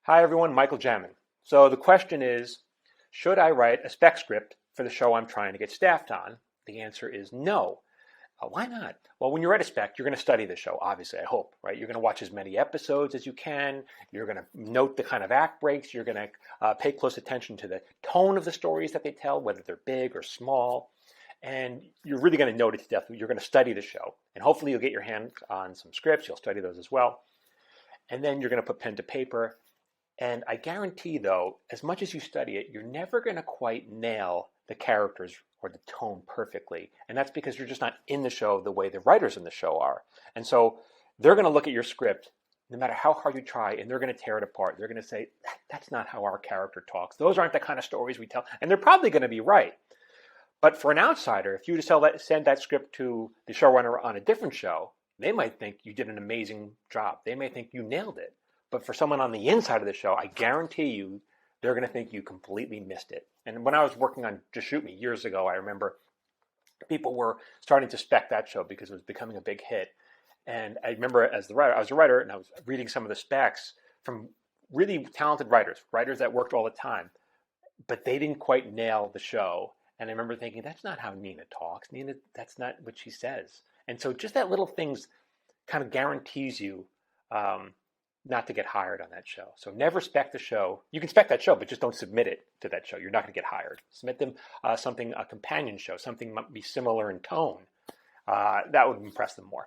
Hi everyone, Michael Jamin. So the question is, should I write a spec script for the show I'm trying to get staffed on? The answer is no. Why not? Well, when you write a spec, you're going to study the show, obviously, I hope, right? You're going to watch as many episodes as you can. You're going to note the kind of act breaks. You're going to pay close attention to the tone of the stories that they tell, whether they're big or small. And you're really going to notice stuff. You're going to study the show. And hopefully you'll get your hands on some scripts. You'll study those as well. And then you're going to put pen to paper. And I guarantee, though, as much as you study it, you're never going to quite nail the characters or the tone perfectly. And that's because you're just not in the show the way the writers in the show are. And so they're going to look at your script, no matter how hard you try, and they're going to tear it apart. They're going to say, that's not how our character talks. Those aren't the kind of stories we tell. And they're probably going to be right. But for an outsider, if you were to send that script to the showrunner on a different show, they might think you did an amazing job. They may think you nailed it. But for someone on the inside of the show, I guarantee you, they're going to think you completely missed it. And when I was working on Just Shoot Me years ago, I remember people were starting to spec that show because it was becoming a big hit. And I remember as the writer, I was a writer, and I was reading some of the specs from really talented writers that worked all the time, but they didn't quite nail the show. And I remember thinking, that's not how Nina talks. Nina, that's not what she says. And so just that little things kind of guarantees you not to get hired on that show. So never spec the show. You can spec that show, but just don't submit it to that show. You're not going to get hired. Submit them a companion show, something might be similar in tone. That would impress them more.